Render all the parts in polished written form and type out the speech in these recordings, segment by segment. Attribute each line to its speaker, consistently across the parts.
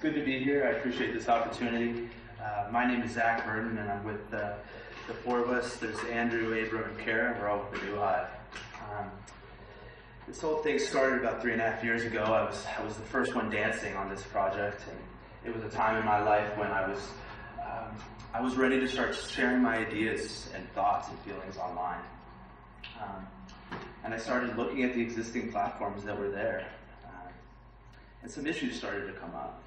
Speaker 1: good to be here. I appreciate this opportunity. My name is Zach Burton, and I'm with the four of us. There's Andrew, Abram, and Kara. We're all with the New Hive. This whole thing started about 3.5 years ago. I was the first one dancing on this project, and it was a time in my life when I was ready to start sharing my ideas and thoughts and feelings online. And I started looking at the existing platforms that were there, and some issues started to come up.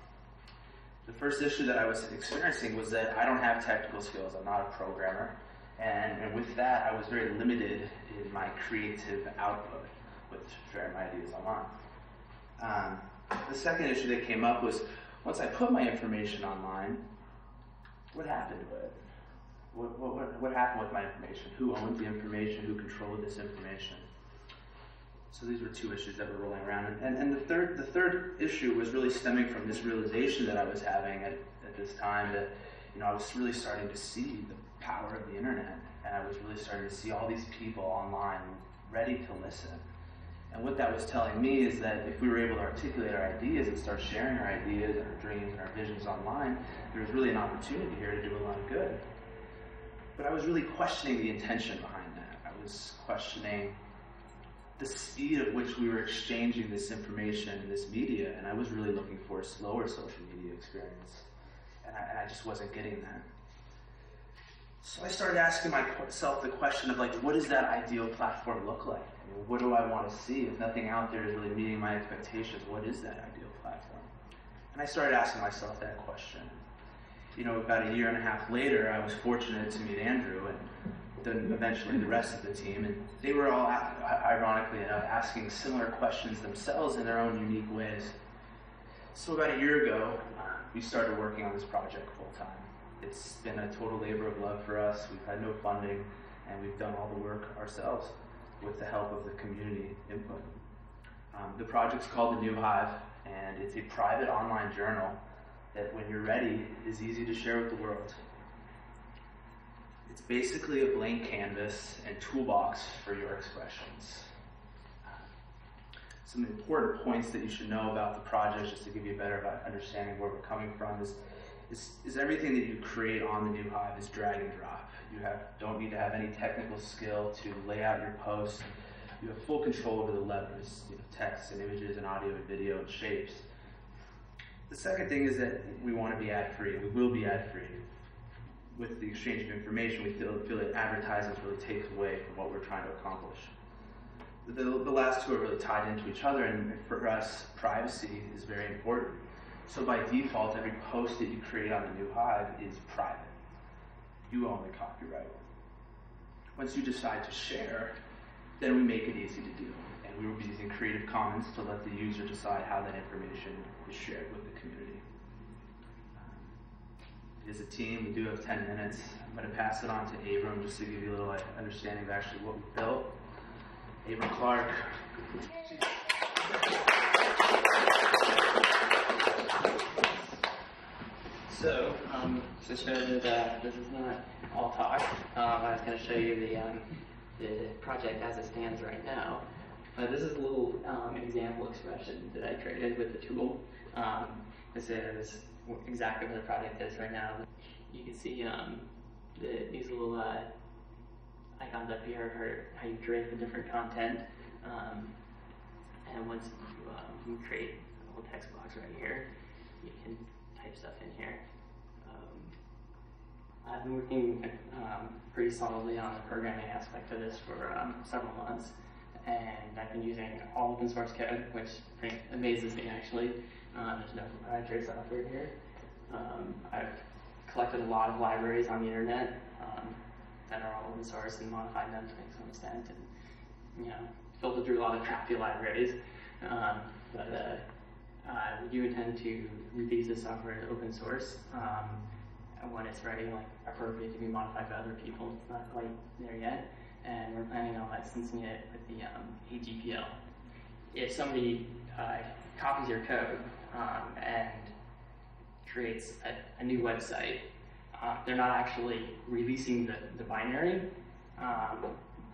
Speaker 1: The first issue that I was experiencing was that I don't have technical skills. I'm not a programmer, and with that, I was very limited in my creative output with sharing my ideas online. The second issue that came up was once I put my information online, what happened to it? What happened with my information? Who owned the information? Who controlled this information? So these were two issues that were rolling around. And the third issue was really stemming from this realization that I was having at this time that, I was really starting to see the power of the internet, and I was really starting to see all these people online ready to listen. And what that was telling me is that if we were able to articulate our ideas and start sharing our ideas and our dreams and our visions online, there was really an opportunity here to do a lot of good. But I was really questioning the intention behind that. I was questioning the speed at which we were exchanging this information and this media, and I was really looking for a slower social media experience. And I just wasn't getting that. So I started asking myself the question of, what does that ideal platform look like? What do I want to see? If nothing out there is really meeting my expectations, what is that ideal platform? And I started asking myself that question. About 1.5 years later, I was fortunate to meet Andrew and then eventually the rest of the team, and they were all, ironically enough, asking similar questions themselves in their own unique ways. So about 1 year ago, we started working on this project full time. It's been a total labor of love for us. We've had no funding, and we've done all the work ourselves with the help of the community input. The project's called the New Hive, and it's a private online journal that, when you're ready, is easy to share with the world. It's basically a blank canvas and toolbox for your expressions. Some important points that you should know about the project, just to give you a better understanding of where we're coming from, is everything that you create on the New Hive is drag and drop. You don't need to have any technical skill to lay out your posts. You have full control over the levers, text and images and audio and video and shapes. The second thing is that we want to be ad-free. We will be ad-free. With the exchange of information, we feel that advertisements really takes away from what we're trying to accomplish. The last two are really tied into each other, and for us, privacy is very important. So by default, every post that you create on the New Hive is private. You own the copyright. Once you decide to share, then we make it easy to do. And we will be using Creative Commons to let the user decide how that information is shared with the community. As a team, we do have 10 minutes. I'm going to pass it on to Abram just to give you a little understanding of actually what we built. Abram Clark.
Speaker 2: So, to show that this is not all talk, I was going to show you the project as it stands right now. This is a little example expression that I created with the tool. This is exactly what the project is right now. You can see these little icons up here are how you create the different content. And once you create a little text box right here, you can type stuff in here. I've been working pretty solidly on the programming aspect of this for several months, and I've been using all open source code, which I think amazes me actually. There's no proprietary software here. I've collected a lot of libraries on the internet that are all open source and modified them to make some extent, and filtered through a lot of crappy libraries. But we do intend to release this software as open source when it's ready, appropriate to be modified by other people. It's not quite there yet, and we're planning on licensing it with the AGPL. If somebody copies your code and creates a new website, they're not actually releasing the binary,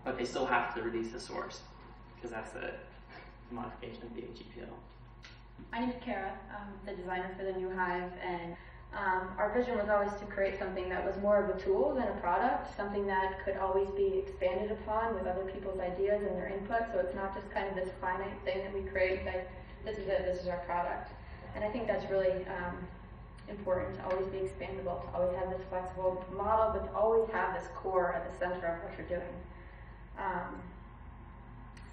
Speaker 2: but they still have to release the source, because that's the modification of the AGPL.
Speaker 3: My name is Kara. I'm the designer for the new Hive, and our vision was always to create something that was more of a tool than a product, something that could always be expanded upon with other people's ideas and their input, so it's not just kind of this finite thing that we create, like, this is it, this is our product. And I think that's really important, to always be expandable, to always have this flexible model, but to always have this core at the center of what you're doing.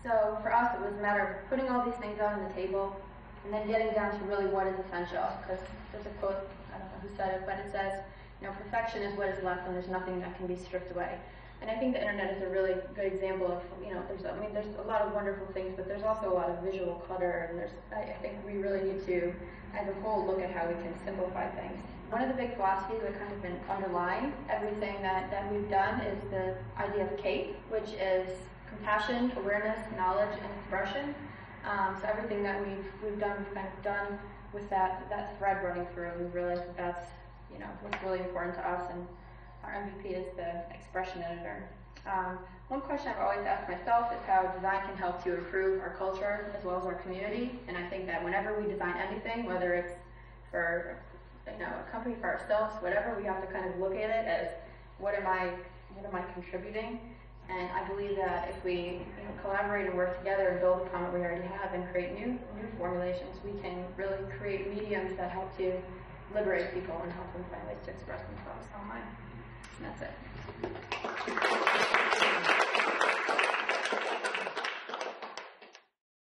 Speaker 3: So for us, it was a matter of putting all these things out on the table, and then getting down to really what is essential. Because there's a quote, I don't know who said it, but it says, perfection is what is left, and there's nothing that can be stripped away. And I think the internet is a really good example of, there's a lot of wonderful things, but there's also a lot of visual clutter, and I think we really need to, as a whole, look at how we can simplify things. One of the big philosophies that kind of been underlying everything that we've done is the idea of CAPE, which is compassion, awareness, knowledge, and expression. So everything that we've done, we've kind of done with that thread running through. We've realized that that's what's really important to us, and our MVP is the expression editor. One question I've always asked myself is how design can help to improve our culture as well as our community. And I think that whenever we design anything, whether it's for a company, for ourselves, whatever, we have to kind of look at it as what am I contributing? And I believe that if we collaborate and work together and build upon what we already have and create new formulations, we can really create mediums that help to liberate people and help them find ways to express themselves online. And that's it.